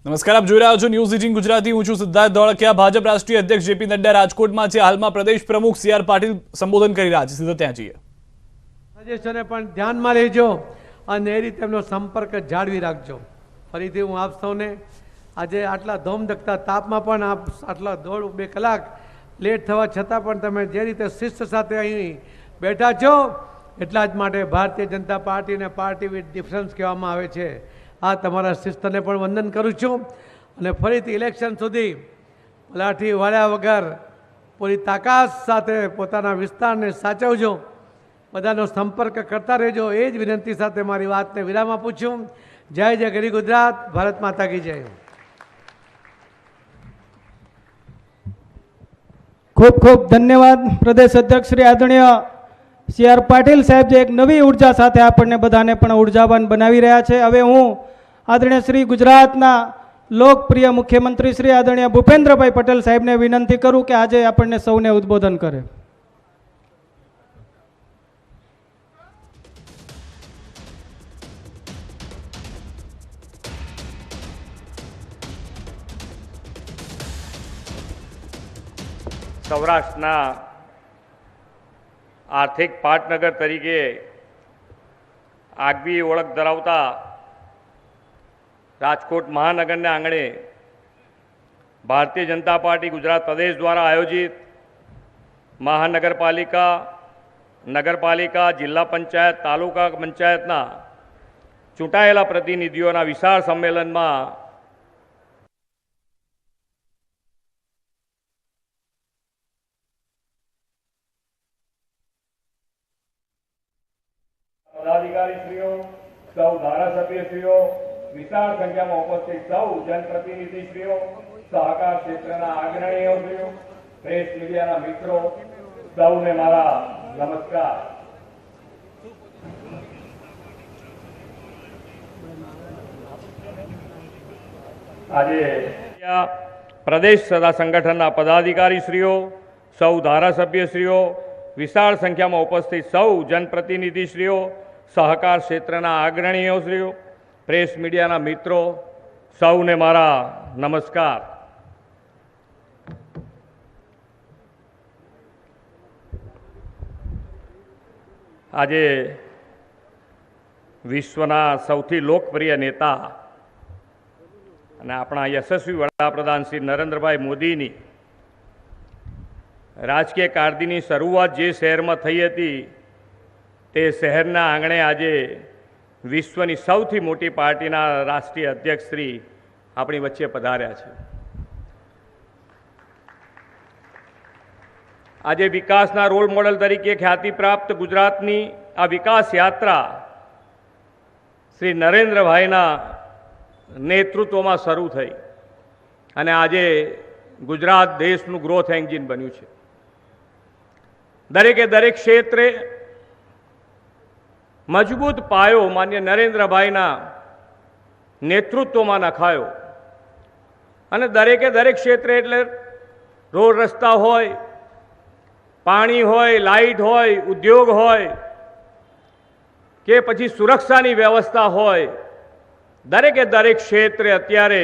નમસ્કાર, આપ જોઈ રહ્યા છો ન્યૂઝ 18 ગુજરાતી। હું છું સિદ્ધાર્થ ધોળકિયા। ભાજપ રાષ્ટ્રીય અધ્યક્ષ જેપી નડ્ડા રાજકોટમાં છે। હાલમાં પ્રદેશ પ્રમુખ સીઆર પાટીલ સંબોધન કરી રહ્યા છે। સીધા ત્યાં જઈએ। સજેશનને પણ ધ્યાનમાં લેજો અને એ રીતે એમનો સંપર્ક જાળવી રાખજો। ફરીથી હું આપ સૌને આજે આટલા ધોમધકતા તાપમાં પણ આપ આટલા દોઢ 2 કલાક લેટ થવા છતાં પણ તમે જે રીતે શિસ્ત સાથે અહીં બેઠા છો એટલા જ માટે ભારતીય જનતા પાર્ટીને પાર્ટી વિથ ડિફરન્સ કહેવામાં આવે છે। આ તમારા શિસ્તને પણ વંદન કરું છું અને ફરીથી ઇલેક્શન સુધી લાઠી વાળ્યા વગર પૂરી તાકાત સાથે પોતાના વિસ્તારને સાચવજો, બધાનો સંપર્ક કરતા રહેજો। એ જ વિનંતી સાથે મારી વાતને વિરામ આપું છું। જય જય ગરી ગુજરાત, ભારત માતા કી જય। खूब खूब धन्यवाद प्रदेश अध्यक्ष श्री आदरणीय સીઆર પાટીલ સાહેબ જે એક નવી ઉર્જા સાથે આપણને બધાને પણ ઉર્જાવાન બનાવી રહ્યા છે। હવે હું આદરણીય શ્રી ગુજરાતના લોકપ્રિય મુખ્યમંત્રી શ્રી આદરણીય ભૂપેન્દ્રભાઈ પટેલ સાહેબને વિનંતી કરું કે આજે આપણને સૌને ઉદ્બોધન કરે। સૌરાષ્ટ્રના આર્થિક પાટનગર તરીકે આગવી ઓળખ ધરાવતા રાજકોટ મહાનગરને આંગણે ભારતીય જનતા પાર્ટી ગુજરાત પ્રદેશ દ્વારા આયોજિત મહાનગરપાલિકા, નગરપાલિકા, જિલ્લા પંચાયત, તાલુકા પંચાયતના ચૂંટાયેલા પ્રતિનિધિઓના વિશાળ સંમેલનમાં પદાધિકારીશ્રીઓ, સૌ ધારાસભ્યશ્રીઓ, વિશાળ સંખ્યામાં ઉપસ્થિત સૌ જનપ્રતિનિધિશ્રીઓ, સહકાર ક્ષેત્રના અગ્રણીઓશ્રીઓ, પ્રેસ મીડિયાના મિત્રો, સૌને મારા નમસ્કાર। આજે પ્રદેશ સદા સંગઠનના પદાધિકારીશ્રીઓ, સૌ ધારાસભ્યશ્રીઓ, વિશાળ સંખ્યામાં ઉપસ્થિત સૌ જનપ્રતિનિધિશ્રીઓ, સહકાર ક્ષેત્રના અગ્રણીઓશ્રીઓ, પ્રેસ મીડિયાના મિત્રો, સૌને મારા નમસ્કાર। આજે વિશ્વના સૌથી લોકપ્રિય નેતા અને આપણા યશસ્વી વડાપ્રધાન શ્રી નરેન્દ્રભાઈ મોદીની રાજકીય કારકિર્દીની શરૂઆત જે શહેરમાં થઈ હતી તે શહેરના આંગણે આજે વિશ્વની સૌથી મોટી પાર્ટીના રાષ્ટ્રીય અધ્યક્ષ શ્રી આપણી વચ્ચે પધાર્યા છે। આજે વિકાસના રોલ મોડલ તરીકે ખ્યાતિ પ્રાપ્ત ગુજરાતની આ વિકાસ યાત્રા શ્રી નરેન્દ્રભાઈના નેતૃત્વમાં શરૂ થઈ અને આજે ગુજરાત દેશનું ગ્રોથ એન્જિન બન્યું છે। દરેકે દરેક ક્ષેત્રે મજબૂત પાયો માન્ય નરેન્દ્રભાઈના નેતૃત્વમાં નખાયો અને દરેકે દરેક ક્ષેત્રે એટલે રોડ રસ્તા હોય, પાણી હોય, લાઇટ હોય, ઉદ્યોગ હોય કે પછી સુરક્ષાની વ્યવસ્થા હોય, દરેકે દરેક ક્ષેત્રે અત્યારે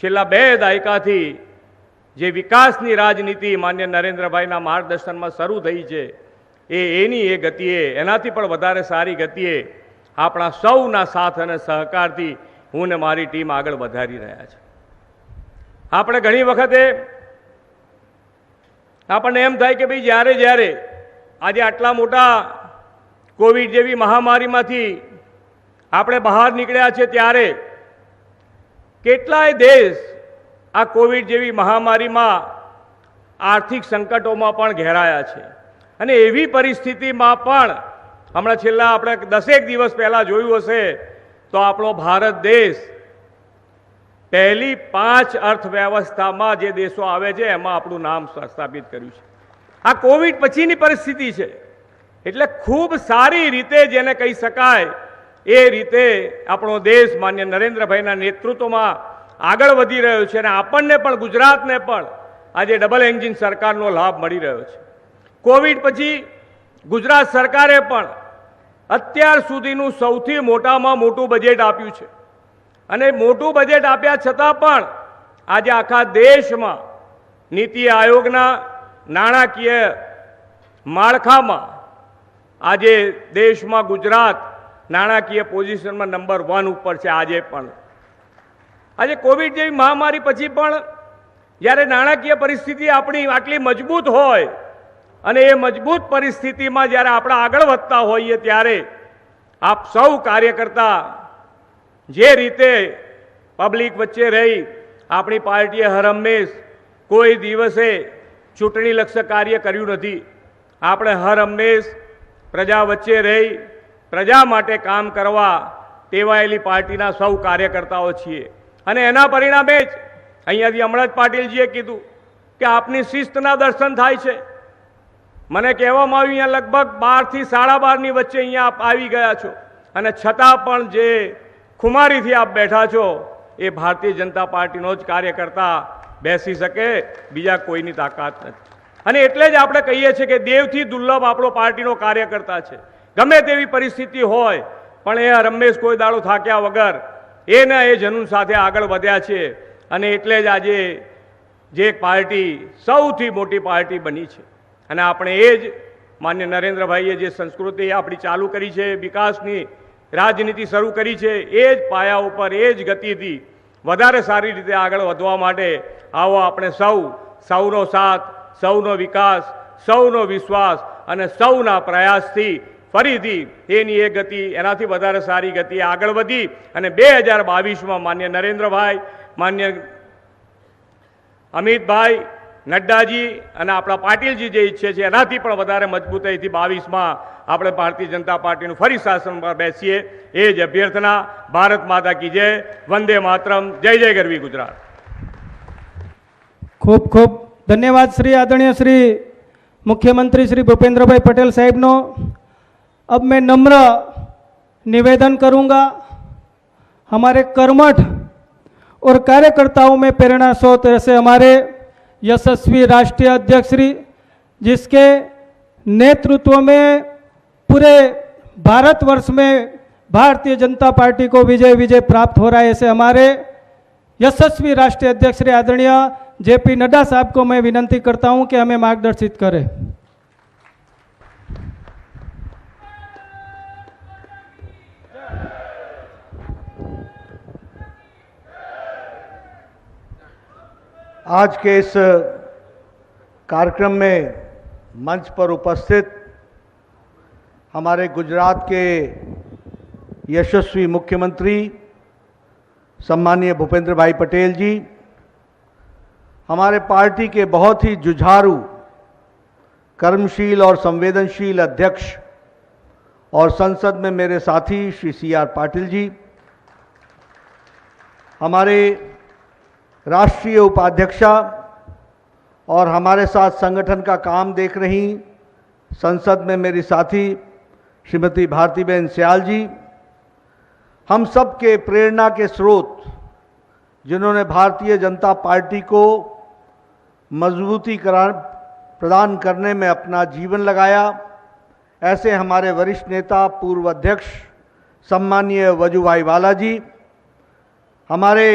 છેલ્લા 2 દાયકાથી જે વિકાસની રાજનીતિ માન્ય નરેન્દ્રભાઈના માર્ગદર્શનમાં શરૂ થઈ છે એની એ ગતિએ, એનાથી પણ વધારે સારી ગતિએ આપણા સૌના સાથ અને સહકારથી હું ને મારી ટીમ આગળ વધારી રહ્યા છે। આપણે ઘણી વખતે આપણને એમ થાય કે ભાઈ જ્યારે જ્યારે આજે આટલા મોટા કોવિડ જેવી મહામારીમાંથી આપણે બહાર નીકળ્યા છે ત્યારે કેટલાય દેશ આ કોવિડ જેવી મહામારીમાં આર્થિક સંકટોમાં પણ ઘેરાયા છે અને એવી પરિસ્થિતિમાં પણ હમણાં છેલ્લા આપણે 10 દિવસ પહેલાં જોયું હશે તો આપણો ભારત દેશ પહેલી 5 અર્થવ્યવસ્થામાં જે દેશો આવે છે એમાં આપણું નામ સ્થાપિત કર્યું છે। આ કોવિડ પછીની પરિસ્થિતિ છે એટલે ખૂબ સારી રીતે જેને કહી શકાય એ રીતે આપણો દેશ માન્ય નરેન્દ્રભાઈના નેતૃત્વમાં આગળ વધી રહ્યો છે અને આપણને પણ ગુજરાતને પણ આજે ડબલ એન્જિન સરકારનો લાભ મળી રહ્યો છે। કોવિડ પછી ગુજરાત સરકારે પણ અત્યાર સુધીનું સૌથી મોટામાં મોટું બજેટ આપ્યું છે। અને મોટું બજેટ આપ્યા છતાં પણ આજે આખા દેશમાં નીતિ આયોગના નાણાકીય માળખામાં આજે દેશમાં ગુજરાત નાણાકીય પોઝિશનમાં નંબર 1 ઉપર છે. આજે પણ આજે કોવિડ જેવી મહામારી પછી પણ જ્યારે નાણાકીય પરિસ્થિતિ આપણી આટલી મજબૂત હોય અને એ મજબૂત પરિસ્થિતિમાં જ્યારે આપણે આગળ વધતા હોઈએ ત્યારે આપ સૌ કાર્યકર્તા જે રીતે પબ્લિક વચ્ચે રહી આપણી પાર્ટીએ હર હંમેશ કોઈ દિવસે ચૂંટણીલક્ષ કાર્ય કર્યું નથી. આપણે હર હંમેશ પ્રજા વચ્ચે રહી પ્રજા માટે કામ કરવા ટેવાયેલી પાર્ટીના સૌ કાર્યકર્તાઓ છીએ અને એના પરિણામે જ અહીંયાથી હમણાં જ પાટીલજીએ કીધું કે આપની શિસ્તના દર્શન થાય છે. મને કહેવામાં આવ્યું અહીંયા લગભગ 12 થી 12:30ની વચ્ચે અહીંયા આપ આવી ગયા છો અને છતાં પણ જે ખુમારીથી આપ બેઠા છો એ ભારતીય જનતા પાર્ટીનો જ કાર્યકર્તા બેસી શકે, બીજા કોઈની તાકાત નથી. અને એટલે જ આપણે કહીએ છીએ કે દેવથી દુર્લભ આપણો પાર્ટીનો કાર્યકર્તા છે. ગમે તેવી પરિસ્થિતિ હોય પણ એ રમેશ કોઈ દાડો થાક્યા વગર એના એ જનૂન સાથે આગળ વધ્યા છે અને એટલે જ આજે જે પાર્ટી સૌથી મોટી પાર્ટી બની છે અને આપણે એ જ માન્ય નરેન્દ્રભાઈએ જે સંસ્કૃતિ આપણી ચાલુ કરી છે, વિકાસની રાજનીતિ શરૂ કરી છે, એ જ પાયા ઉપર એ જ ગતિથી વધારે સારી રીતે આગળ વધવા માટે આવો આપણે સૌનો સાથ, સૌનો વિકાસ, સૌનો વિશ્વાસ અને સૌના પ્રયાસથી ફરીથી એની એ ગતિ એનાથી વધારે સારી ગતિએ આગળ વધી અને 2022માં માન્ય નરેન્દ્રભાઈ, માન્ય અમિતભાઈ, નડ્ડાજી અને આપણા પાટીલજી જે ઈચ્છે છે એનાથી પણ વધારે મજબૂતાઈથી 22માં આપણે ભારતીય જનતા પાર્ટીનું ફરી શાસન પર બેસીએ એ જ અભ્યર્થના. ભારત માતા કી જય, વંદે માતરમ, જય જય ગરવી ગુજરાત. ખૂબ ખૂબ ધન્યવાદ श्री आदरणीय श्री मुख्यमंत्री श्री भूपेंद्र भाई पटेल साहब नो. अब मैं नम्र निवेदन करूंगा हमारे कर्मठ और कार्यकर्ताओं में प्रेरणा स्रोत ऐसे हमारे यशस्वी राष्ट्रीय अध्यक्ष श्री, जिसके नेतृत्व में पूरे भारतवर्ष में भारतीय जनता पार्टी को विजय प्राप्त हो रहा है, ऐसे हमारे यशस्वी राष्ट्रीय अध्यक्ष श्री आदरणीय जेपी नड्डा साहब को मैं विनंती करता हूं कि हमें मार्गदर्शित करें. आज के इस कार्यक्रम में मंच पर उपस्थित हमारे गुजरात के यशस्वी मुख्यमंत्री सम्माननीय भूपेंद्र भाई पटेल जी, हमारे पार्टी के बहुत ही जुझारू, कर्मशील और संवेदनशील अध्यक्ष और संसद में मेरे साथी श्री CR पाटिल जी, हमारे राष्ट्रीय उपाध्यक्षा और हमारे साथ संगठन का काम देख रही संसद में मेरी साथी श्रीमती भारतीबेन स्याल जी, हम सब के प्रेरणा के स्रोत जिन्होंने भारतीय जनता पार्टी को मजबूती प्रदान करने में अपना जीवन लगाया, ऐसे हमारे वरिष्ठ नेता पूर्व अध्यक्ष सम्माननीय वजुभाई वाला जी, हमारे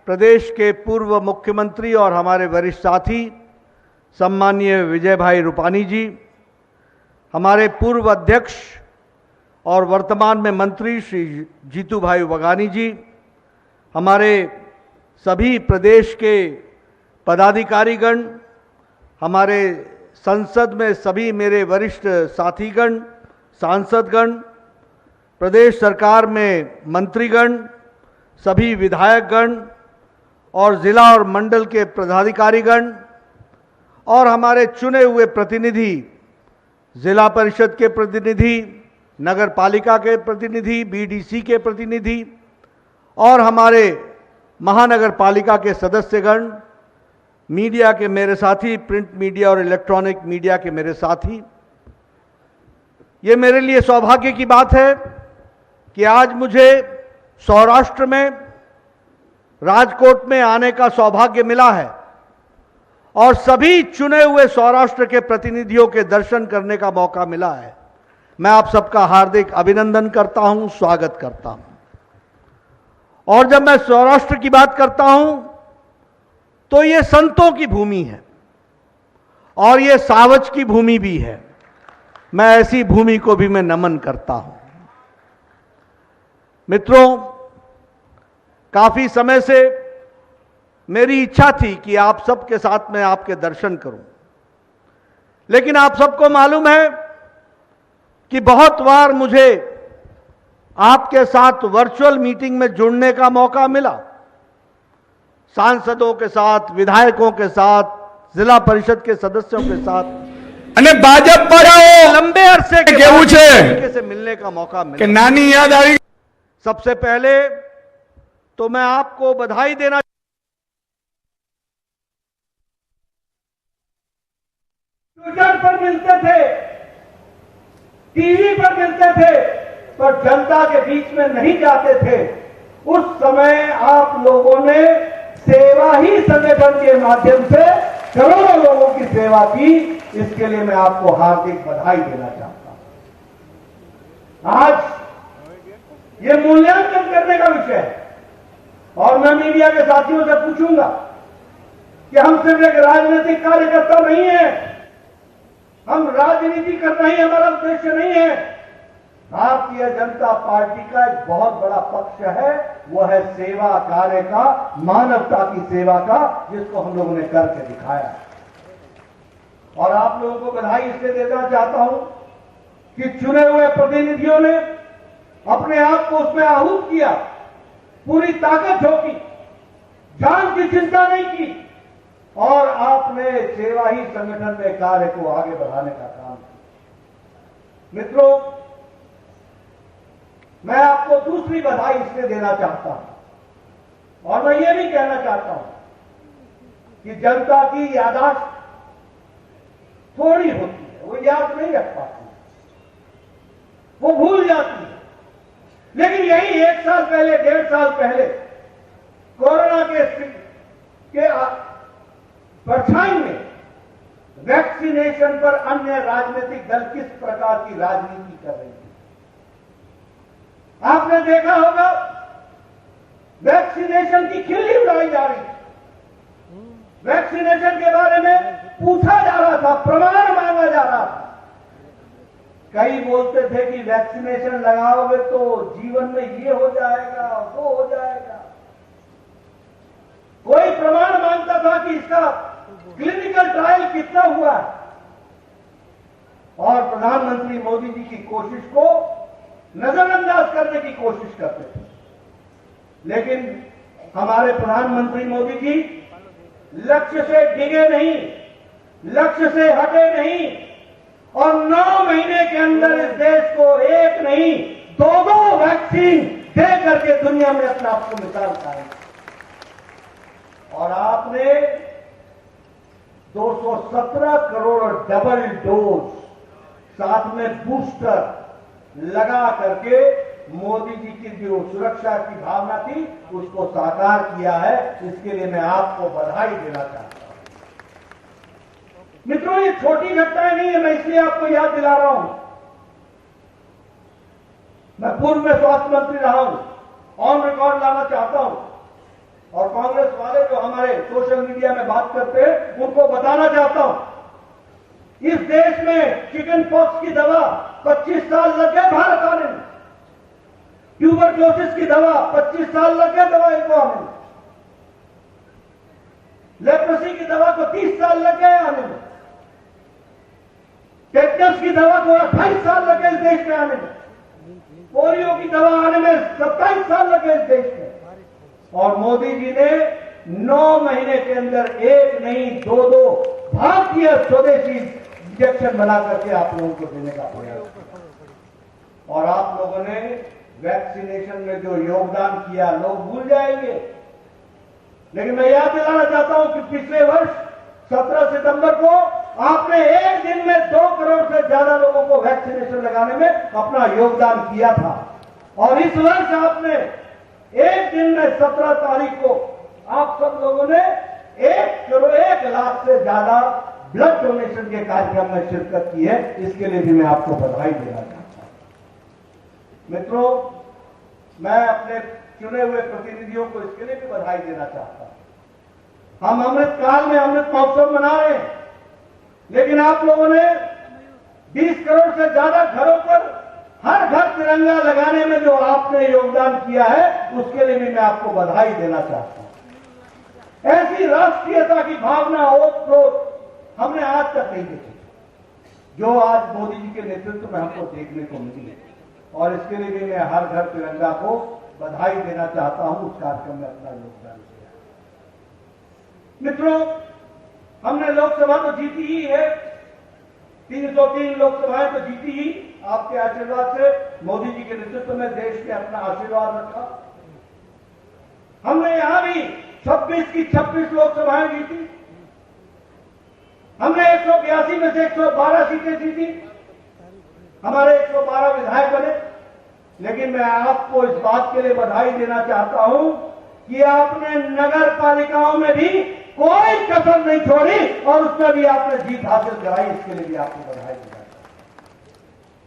प्रदेश के पूर्व मुख्यमंत्री और हमारे वरिष्ठ साथी सम्माननीय विजय भाई रूपानी जी, हमारे पूर्व अध्यक्ष और वर्तमान में मंत्री श्री जीतू भाई वगानी जी, हमारे सभी प्रदेश के पदाधिकारीगण, हमारे संसद में सभी मेरे वरिष्ठ साथीगण, सांसदगण, प्रदेश सरकार में मंत्रीगण, सभी विधायकगण और जिला और मंडल के पदाधिकारीगण और हमारे चुने हुए प्रतिनिधि, जिला परिषद के प्रतिनिधि, नगर पालिका के प्रतिनिधि, BDC के प्रतिनिधि और हमारे महानगर पालिका के सदस्यगण, मीडिया के मेरे साथी, प्रिंट मीडिया और इलेक्ट्रॉनिक मीडिया के मेरे साथी, ये मेरे लिए सौभाग्य की बात है कि आज मुझे सौराष्ट्र में राजकोट में आने का सौभाग्य मिला है और सभी चुने हुए सौराष्ट्र के प्रतिनिधियों के दर्शन करने का मौका मिला है. मैं आप सबका हार्दिक अभिनंदन करता हूं, स्वागत करता हूं. और जब मैं सौराष्ट्र की बात करता हूं तो ये संतों की भूमि है और ये सावज की भूमि भी है। मैं ऐसी भूमि को भी मैं नमन करता हूं। मित्रों, काफी समय से मेरी इच्छा थी कि आप सबके साथ में आपके दर्शन करूं, लेकिन आप सबको मालूम है कि बहुत बार मुझे आपके साथ वर्चुअल मीटिंग में जुड़ने का मौका मिला, सांसदों के साथ, विधायकों के साथ, जिला परिषद के सदस्यों के साथ અને ભાજપ પર लंबे अरसे के केवू बाद छे तरीके से मिलने का मौका કે मिला। નાની યાદ આવી सबसे पहले तो मैं आपको बधाई देना ट्विटर पर मिलते थे, टीवी पर मिलते थे, पर जनता के बीच में नहीं जाते थे। उस समय आप लोगों ने सेवा ही संगठन के माध्यम से करोड़ों लोगों की सेवा की। इसके लिए मैं आपको हार्दिक बधाई देना चाहता हूं। आज ये मूल्यांकन करने का विषय है और मैं मीडिया के साथियों से पूछूंगा कि हम सिर्फ एक राजनीतिक कार्यकर्ता नहीं है, हम राजनीति करना ही हमारा उद्देश्य नहीं है। भारतीय जनता पार्टी का एक बहुत बड़ा पक्ष है, वो है सेवा कार्य का, मानवता की सेवा का, जिसको हम लोगों ने करके दिखाया। और आप लोगों को बधाई इसलिए देना चाहता हूं कि चुने हुए प्रतिनिधियों ने अपने आप को उसमें आहूत किया, पूरी ताकत झोंकी, जान की चिंता नहीं की और आपने सेवा ही संगठन में कार्य को आगे बढ़ाने का काम किया। मित्रों, मैं आपको दूसरी बधाई इसलिए देना चाहता हूं और मैं ये भी कहना चाहता हूं कि जनता की याददाश्त थोड़ी होती है, वो याद नहीं रख पाती, वो भूल जाती है। लेकिन यही 1 साल पहले, 1.5 साल पहले कोरोना के परछाई में वैक्सीनेशन पर अन्य राजनीतिक दल किस प्रकार की राजनीति कर रही थी। आपने देखा होगा, वैक्सीनेशन की खिल्ली उड़ाई जा रही थी, वैक्सीनेशन के बारे में पूछा जा रहा था, प्रमाण मांगा जा रहा था। कई बोलते थे कि वैक्सीनेशन लगाओगे तो जीवन में ये हो जाएगा, वो हो जाएगा। कोई प्रमाण मांगता था कि इसका क्लिनिकल ट्रायल कितना हुआ है। और प्रधानमंत्री मोदी जी की कोशिश को नजरअंदाज करने की कोशिश करते थे। लेकिन हमारे प्रधानमंत्री मोदी जी लक्ष्य से डिगे नहीं, लक्ष्य से हटे नहीं और 9 महीने के अंदर इस देश को एक नहीं 2 वैक्सीन दे करके दुनिया में अपने आप को मिसाल कायम। और आपने 217 करोड़ डबल डोज साथ में बूस्टर लगा करके मोदी जी की जो सुरक्षा की भावना थी उसको साकार किया है। इसके लिए मैं आपको बधाई देना चाहता हूं। मित्रों, ये छोटी घटनाएं नहीं है, मैं इसलिए आपको याद दिला रहा हूं। मैं पूर्व में स्वास्थ्य मंत्री रहा हूं, ऑन रिकॉर्ड लाना चाहता हूं और कांग्रेस वाले जो हमारे सोशल मीडिया में बात करते हैं उनको बताना चाहता हूं, इस देश में चिकन पॉक्स की दवा 25 साल लग गए भारत आने में, ट्यूबरक्लोसिस की दवा 25 साल लग गए दवाई को आने में, लेप्रोसी की दवा को 30 साल लग गए आने में, टेटनस की दवा को 28 साल लग गए इस देश में आने में, पोलियो की दवा आने में 27 साल लग गए इस देश में। और मोदी जी ने 9 महीने के अंदर एक नहीं 2 भारतीय स्वदेशी इंजेक्शन बना करके आप लोगों को देने का प्रयास किया। और आप लोगों ने वैक्सीनेशन में जो योगदान किया लोग भूल जाएंगे, लेकिन मैं याद दिलाना चाहता हूं कि पिछले वर्ष 17 सितंबर को आपने एक दिन में 2 करोड़ से ज्यादा लोगों को वैक्सीनेशन लगाने में अपना योगदान किया था। और इस वर्ष आपने एक दिन में 17 तारीख को आप सब लोगों ने 1 लाख से ज्यादा ब्लड डोनेशन के कार्यक्रम में शिरकत की है। इसके लिए भी मैं आपको बधाई देना चाहता हूं। मित्रों, मैं अपने चुने हुए प्रतिनिधियों को इसके लिए भी बधाई देना चाहता हूं। हम अमृत काल में अमृत महोत्सव मना रहे हैं, लेकिन आप लोगों ने 20 करोड़ से ज्यादा घरों पर हर घर तिरंगा लगाने में जो आपने योगदान किया है, उसके लिए भी मैं आपको बधाई देना चाहता हूं। ऐसी राष्ट्रीयता की भावना ओत हमने आज तक नहीं देखी, जो आज मोदी जी के नेतृत्व में हमको देखने को मिली है। और इसके लिए भी मैं हर घर तिरंगा को बधाई देना चाहता हूं, उस कार्यक्रम में अपना योगदान किया। मित्रों, हमने लोकसभा तो जीती ही है, 303 लोकसभाएं तो जीती ही, आपके आशीर्वाद से, मोदी जी के नेतृत्व में देश ने अपना आशीर्वाद रखा। हमने यहां भी 26 की 26 लोकसभाएं जीती। हमने 182 में से 112 सीटें जीती, हमारे 112 विधायक बने। लेकिन मैं आपको इस बात के लिए बधाई देना चाहता हूं कि आपने नगर पालिकाओं में भी कोई कसर नहीं छोड़ी और उसमें भी आपने जीत हासिल कराई, इसके लिए भी आपको बधाई देना चाहता हूं।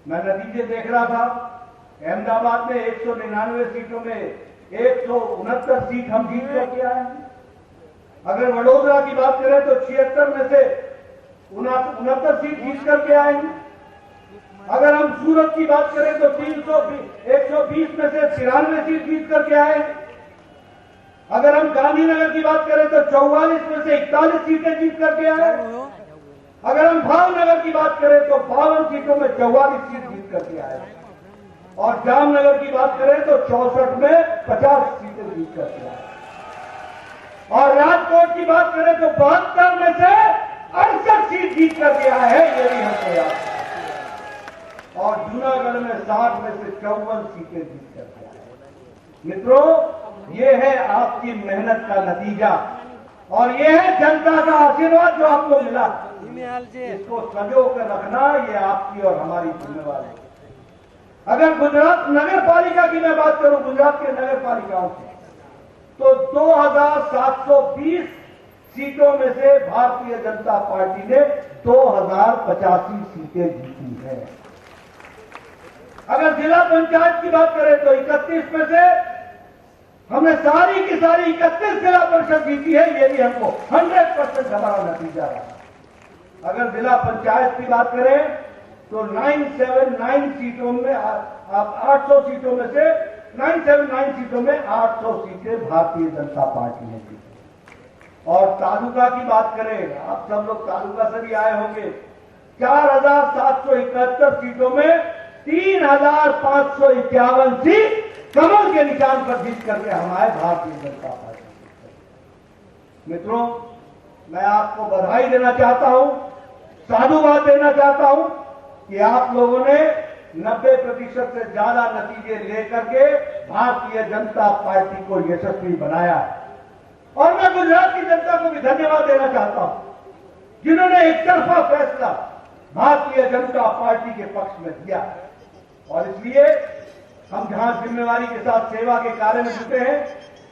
मैं नतीजे देख रहा था, अहमदाबाद में 199 सीटों में 169 सीट हम जीत करके आए हैं। अगर वडोदरा की बात करें तो 76 में से 69 सीट जीत करके आए हैं। अगर हम सूरत की बात करें तो 120 में से 93 सीट जीत करके आए हैं। अगर हम गांधीनगर की बात करें तो 44 में से 41 सीटें जीत करके आए। अगर हम भावनगर की बात करें तो 52 सीटों में 44 सीट जीत करके आए। और जामनगर की बात करें तो 64 में 50 सीटें जीत करके आए। और राजकोट की बात करें तो 72 में से 68 सीट जीत करके आए हैं, ये भी हमको याद है। और जूनागढ़ में 60 में से 54 सीटें जीत करके आए। मित्रों, ये है आपकी मेहनत का नतीजा और ये है जनता का आशीर्वाद जो आपको मिला। इसको संजो कर रखना, ये आपकी और हमारी जिम्मेवारी है। अगर गुजरात नगर पालिका की मैं बात करूं, गुजरात के नगर पालिकाओं की, तो 2720 सीटों में से भारतीय जनता पार्टी ने 2085 सीटें जीती है। अगर जिला पंचायत की बात करें तो 31 में से हमने सारी की सारी 31 जिला परिषद जीती है, ये भी हमको 100% हमारा नतीजा रहा। अगर जिला पंचायत की बात करें तो 979 सीटों में आप 800 सीटों में से 979 सीटों में 800 सीटें भारतीय जनता पार्टी ने जीती। और तालुका की बात करें, आप सब लोग तालुका से भी आए होंगे, 4771 सीटों में 3551 सीट कमल के निशान पर जीत करके हमारे भारतीय जनता पार्टी। मित्रों, मैं आपको बधाई देना चाहता हूं, साधुवाद देना चाहता हूं कि आप लोगों ने 90% से ज्यादा नतीजे लेकर के भारतीय जनता पार्टी को यशस्वी बनाया है। और मैं गुजरात की जनता को भी धन्यवाद देना चाहता हूं, जिन्होंने एक तरफा फैसला भारतीय जनता पार्टी के पक्ष में दिया। और इसलिए हम जहां जिम्मेवारी के साथ सेवा के कार्य में जुटे हैं,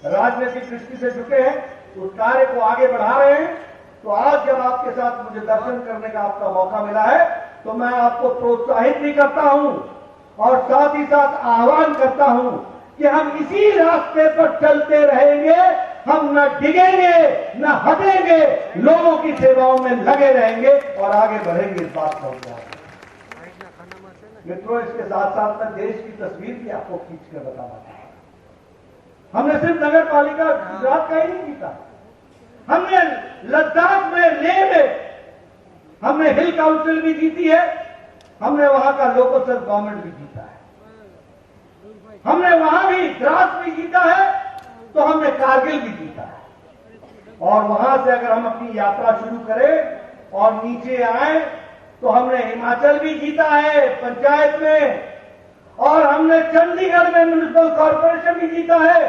राजनीतिक दृष्टि से जुटे हैं, उस कार्य को आगे बढ़ा रहे हैं। तो आज जब आपके साथ मुझे दर्शन करने का आपका मौका मिला है, तो मैं आपको प्रोत्साहित भी करता हूं और साथ ही साथ आह्वान करता हूं कि हम इसी रास्ते पर चलते रहेंगे, हम न डिगेंगे न हटेंगे, लोगों की सेवाओं में लगे रहेंगे और आगे बढ़ेंगे। इस बात का मित्रों, इसके साथ साथ मैं देश की तस्वीर भी आपको खींच कर बताना चाहता हूं। हमने सिर्फ नगर पालिका गुजरात का ही नहीं जीता, हमने लद्दाख में, लेह में हमने हिल काउंसिल भी जीती है, हमने वहां का लोकल सेल्फ गवर्नमेंट भी जीता है, हमने वहां भी द्रास भी जीता है, तो हमने कारगिल भी जीता है। और वहां से अगर हम अपनी यात्रा शुरू करें और नीचे आए तो हमने हिमाचल भी जीता है पंचायत में, और हमने चंडीगढ़ में म्युनिसिपल कॉर्पोरेशन भी जीता है,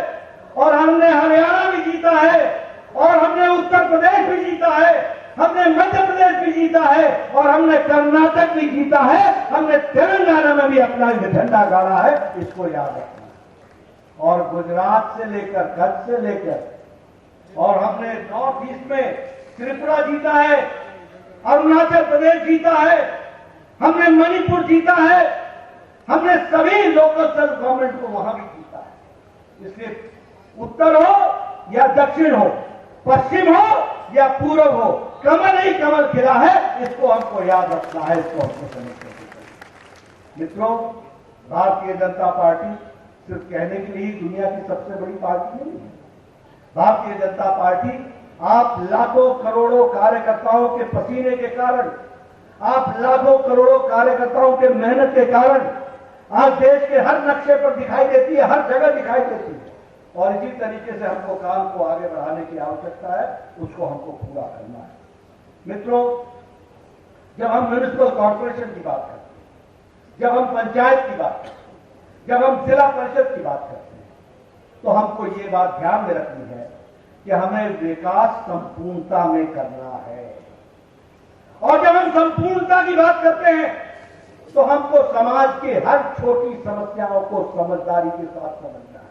और हमने हरियाणा भी जीता है, और हमने उत्तर प्रदेश भी जीता है, हमने मध्य प्रदेश भी जीता है, और हमने कर्नाटक भी जीता है, हमने तेलंगाना में भी अपना झंडा गाड़ा है। इसको याद रखना। और गुजरात से लेकर, कच्छ से लेकर, और हमने नॉर्थ ईस्ट में त्रिपुरा जीता है, अरुणाचल प्रदेश जीता है, हमने मणिपुर जीता है, हमने सभी लोकल सेल्फ गवर्नमेंट को वहां भी जीता है। इसलिए उत्तर हो या दक्षिण हो, पश्चिम हो या पूर्व हो, कमल ही कमल खिला है, इसको हमको याद रखना है, इसको हमको समझना है। मित्रों, भारतीय जनता पार्टी सिर्फ कहने के लिए दुनिया की सबसे बड़ी पार्टी नहीं है। भारतीय जनता पार्टी आप लाखों करोड़ों कार्यकर्ताओं के पसीने के कारण, आप लाखों करोड़ों कार्यकर्ताओं के मेहनत के कारण आज देश के हर नक्शे पर दिखाई देती है, हर जगह दिखाई देती है। और इसी तरीके से हमको काम को आगे बढ़ाने की आवश्यकता है, उसको हमको पूरा करना है। मित्रों, जब हम म्युनिसिपल कॉर्पोरेशन की बात करते हैं, जब हम पंचायत की बात करते हैं, जब हम जिला परिषद की बात करते हैं, तो हमको ये बात ध्यान में रखनी है कि हमें विकास संपूर्णता में करना है। और जब हम संपूर्णता की बात करते हैं तो हमको समाज के हर छोटी समस्याओं को समझदारी के साथ समझना है।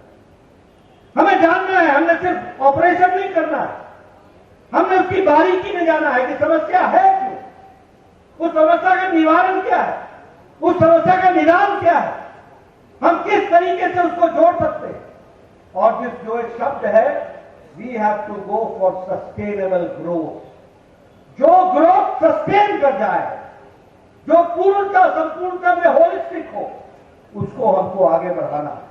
हमें जानना है, हमने सिर्फ ऑपरेशन नहीं करना है, हमने उसकी बारीकी में जाना है कि समस्या है क्यों, उस समस्या का निवारण क्या है, उस समस्या का निदान क्या है, हम किस तरीके से उसको जोड़ सकते हैं। और जो एक शब्द है, we have to go for sustainable growth. जो ग्रोथ सस्टेन कर जाए, जो पूर्णता संपूर्णता में होलिस्टिक हो, उसको हमको आगे बढ़ाना है।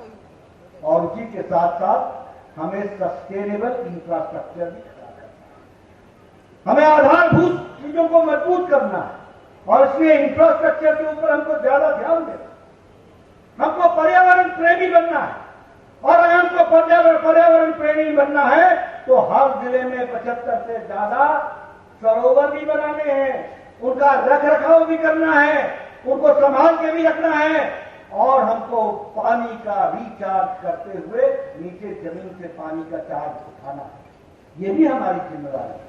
और उसी के साथ साथ हमें सस्टेनेबल इंफ्रास्ट्रक्चर भी खड़ा करना है, हमें आधारभूत चीजों को मजबूत करना है। और इसलिए इंफ्रास्ट्रक्चर के ऊपर हमको ज्यादा ध्यान देना, हमको पर्यावरण प्रेमी बनना है। और अगर हमको पर्यावरण प्रेमी बनना है तो हर जिले में 75 से ज्यादा सरोवर भी बनाने हैं, उनका रख रखाव भी करना है, उनको संभाल के भी रखना है। और हमको पानी का रिचार्ज करते हुए नीचे जमीन से पानी का चार्ज उठाना है, ये भी हमारी जिम्मेदारी है।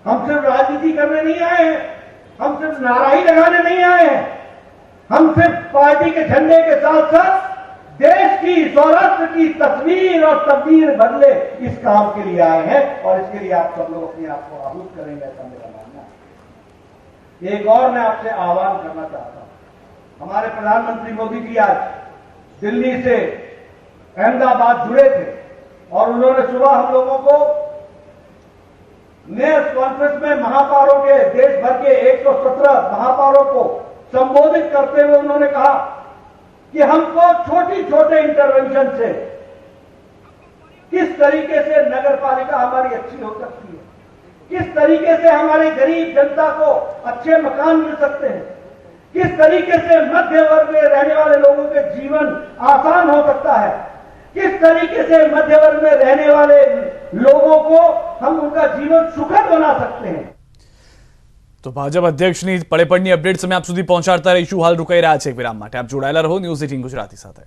हम सिर्फ राजनीति करने नहीं आए हैं, हम सिर्फ नारा ही लगाने नहीं आए हैं, हम सिर्फ पार्टी के झंडे के साथ साथ देश की सौराष्ट्र की तस्वीर और तस्वीर बदले इस काम के लिए आए हैं। और इसके लिए आप सब लोग अपने आप को आहूत करेंगे, ऐसा मेरा मानना है। एक और मैं आपसे आह्वान करना चाहता हूं। हमारे प्रधानमंत्री मोदी जी आज दिल्ली से अहमदाबाद जुड़े थे और उन्होंने सुबह हम लोगों को मेयर्स कॉन्फ्रेंस में महापौरों के, देश भर के 117 महापौरों को संबोधित करते हुए उन्होंने कहा कि हमको छोटे इंटरवेंशन से किस तरीके से नगर पालिका हमारी अच्छी हो सकती है, किस तरीके से हमारे गरीब जनता को अच्छे मकान मिल सकते हैं, किस तरीके से मध्य वर्ग में रहने वाले लोगों के जीवन आसान हो सकता है, किस तरीके से मध्य वर्ग में रहने वाले लोगों को हम उनका जीवन सुखद बना सकते हैं। તો ભાજપ અધ્યક્ષની પડે પડની અપડેટ્સ અમે આપ સુધી પહોંચાડતા રહીશું। હાલ રોકાઈ રહ્યા છે એક વિરામ માટે। આપ જોડાયેલા રહો ન્યૂઝ 18 ગુજરાતી સાથે।